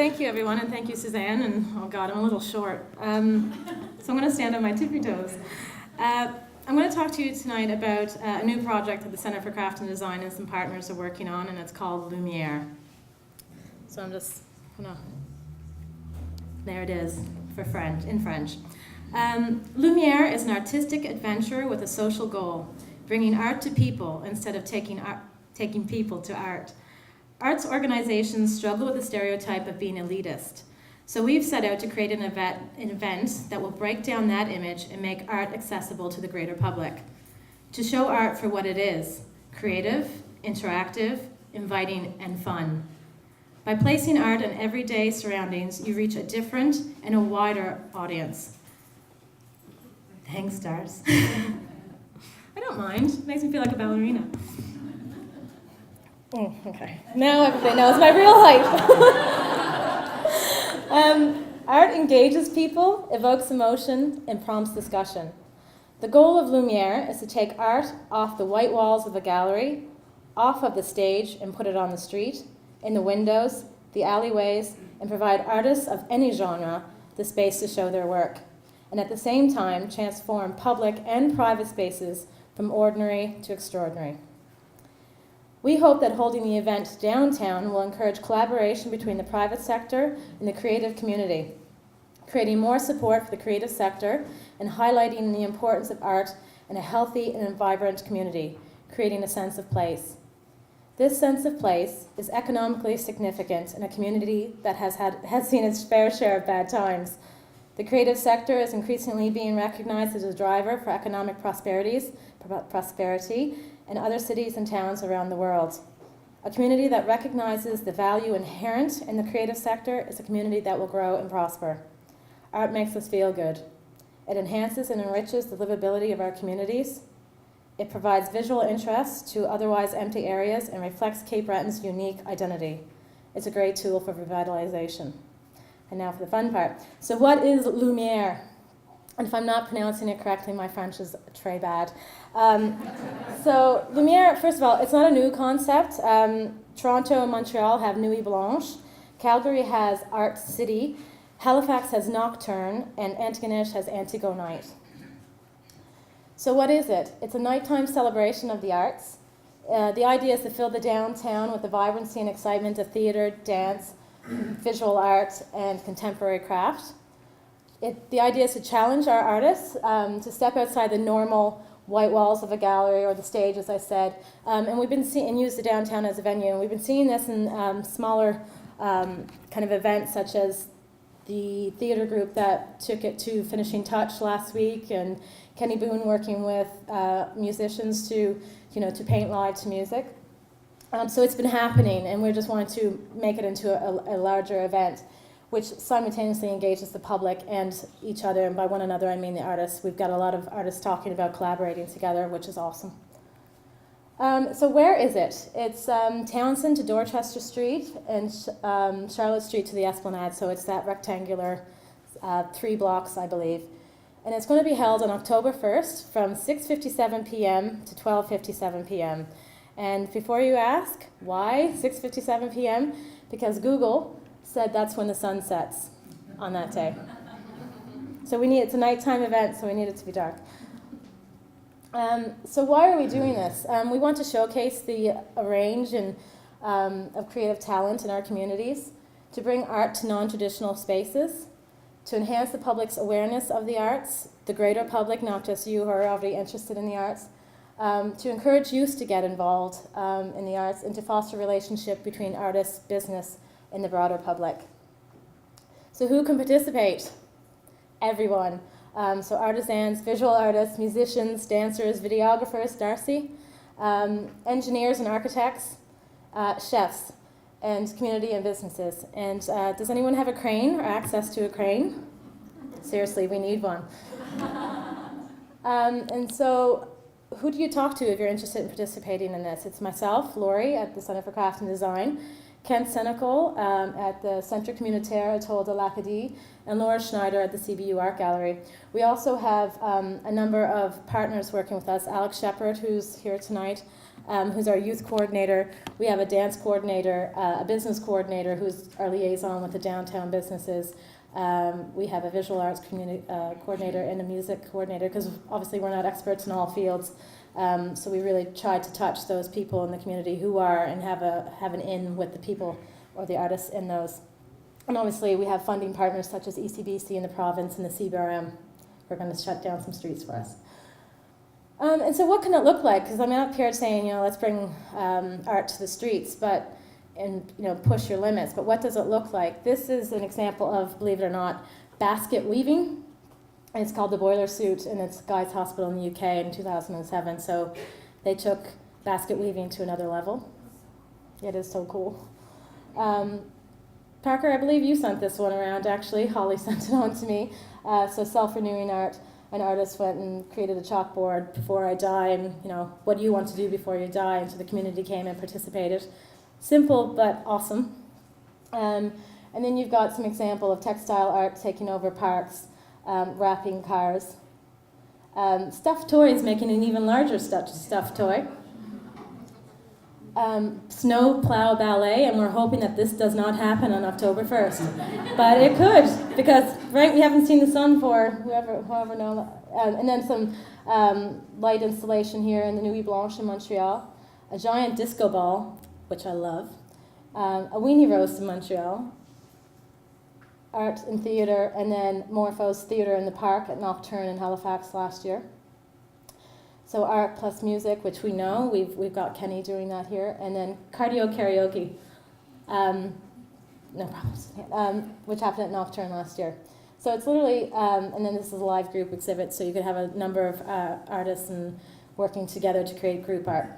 Thank you, everyone, and thank you, Suzanne. And oh God, I'm a little short, so I'm going to stand on my tippy toes. I'm going to talk to you tonight about a new project that the Centre for Craft and Design and some partners are working on, and it's called Lumière. So I'm just going to, there it is, in French. Lumière is an artistic adventure with a social goal, bringing art to people instead of taking people to art. Arts organizations struggle with the stereotype of being elitist. So we've set out to create an event that will break down that image and make art accessible to the greater public. To show art for what it is, creative, interactive, inviting, and fun. By placing art in everyday surroundings, you reach a different and a wider audience. Thanks, stars. I don't mind. It makes me feel like a ballerina. Oh, okay. Now everybody knows my real height. Art engages people, evokes emotion, and prompts discussion. The goal of Lumière is to take art off the white walls of a gallery, off of the stage, and put it on the street, in the windows, the alleyways, and provide artists of any genre the space to show their work, and at the same time transform public and private spaces from ordinary to extraordinary. We hope that holding the event downtown will encourage collaboration between the private sector and the creative community, creating more support for the creative sector and highlighting the importance of art in a healthy and vibrant community, creating a sense of place. This sense of place is economically significant in a community that has seen its fair share of bad times. The creative sector is increasingly being recognized as a driver for economic prosperity in other cities and towns around the world. A community that recognizes the value inherent in the creative sector is a community that will grow and prosper. Art makes us feel good. It enhances and enriches the livability of our communities. It provides visual interest to otherwise empty areas and reflects Cape Breton's unique identity. It's a great tool for revitalization. And now for the fun part. So what is Lumière? And if I'm not pronouncing it correctly, my French is très bad. So Lumière, first of all, it's not a new concept. Toronto and Montreal have Nuit Blanche. Calgary has Art City. Halifax has Nocturne. And Antigonish has Antigo Night. So what is it? It's a nighttime celebration of the arts. The idea is to fill the downtown with the vibrancy and excitement of theater, dance, visual art, and contemporary craft. The idea is to challenge our artists to step outside the normal white walls of a gallery or the stage, as I said. And we've been and use the downtown as a venue. And we've been seeing this in smaller kind of events, such as the theater group that took it to finishing touch last week, and Kenny Boone working with musicians to paint live to music. So it's been happening, and we just wanted to make it into a larger event, which simultaneously engages the public and each other, and by one another I mean the artists. We've got a lot of artists talking about collaborating together, which is awesome. So where is it? It's Townsend to Dorchester Street and Charlotte Street to the Esplanade, so it's that rectangular 3 blocks, I believe. And it's going to be held on October 1st from 6:57 p.m. to 12:57 p.m. And before you ask, why 6:57 p.m.? Because Google said that's when the sun sets on that day. So it's a nighttime event, so we need it to be dark. So why are we doing this? We want to showcase the range of creative talent in our communities, to bring art to non-traditional spaces, to enhance the public's awareness of the arts, the greater public, not just you who are already interested in the arts, to encourage youth to get involved in the arts, and to foster a relationship between artists, business, and the broader public. So who can participate? Everyone. So artisans, visual artists, musicians, dancers, videographers, Darcy, engineers and architects, chefs, and community and businesses. And does anyone have a crane or access to a crane? Seriously, we need one. And so who do you talk to if you're interested in participating in this? It's myself, Laurie, at the Centre for Craft and Design, Kent Senecal at the Centre Communautaire Atoll de l'Acadie, and Laura Schneider at the CBU Art Gallery. We also have a number of partners working with us. Alex Shepard, who's here tonight, who's our youth coordinator. We have a dance coordinator, a business coordinator who's our liaison with the downtown businesses. We have a visual arts community coordinator and a music coordinator, because obviously we're not experts in all fields. So we really try to touch those people in the community who are and have an in with the people or the artists in those. And obviously we have funding partners such as ECBC in the province and the CBRM who are going to shut down some streets for us. And so what can it look like? Because I'm up here saying, let's bring art to the streets, and push your limits. But what does it look like? This is an example of, believe it or not, basket weaving. And it's called the Boiler Suit, and it's Guy's Hospital in the UK in 2007. So they took basket weaving to another level. It is so cool. Parker, I believe you sent this one around, actually. Holly sent it on to me. So self-renewing art. An artist went and created a chalkboard, before I die, and what do you want to do before you die? And so the community came and participated. Simple but awesome. And then you've got some example of textile art taking over parks, wrapping cars. Stuffed toys making an even larger stuffed toy. Snow plow ballet, and we're hoping that this does not happen on October 1st. But it could, because, right, we haven't seen the sun for however knows. And then some light installation here in the Nuit Blanche in Montreal. A giant disco ball, which I love. A weenie roast in Montreal. Art and theatre, and then Morphos Theatre in the Park at Nocturne in Halifax last year. So art plus music, which we know, we've got Kenny doing that here, and then cardio karaoke, no problems, which happened at Nocturne last year. So it's literally, and then this is a live group exhibit, so you could have a number of artists and working together to create group art.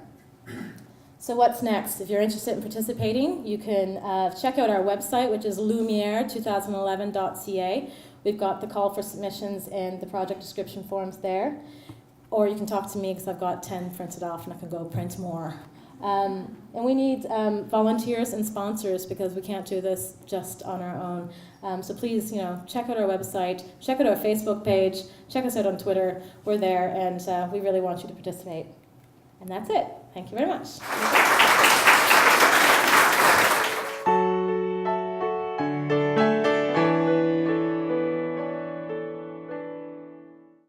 So what's next? If you're interested in participating, you can check out our website, which is lumière2011.ca. We've got the call for submissions and the project description forms there. Or you can talk to me, because I've got 10 printed off and I can go print more. And we need volunteers and sponsors, because we can't do this just on our own. So please, check out our website, check out our Facebook page, check us out on Twitter. We're there, and we really want you to participate. And that's it. Thank you very much.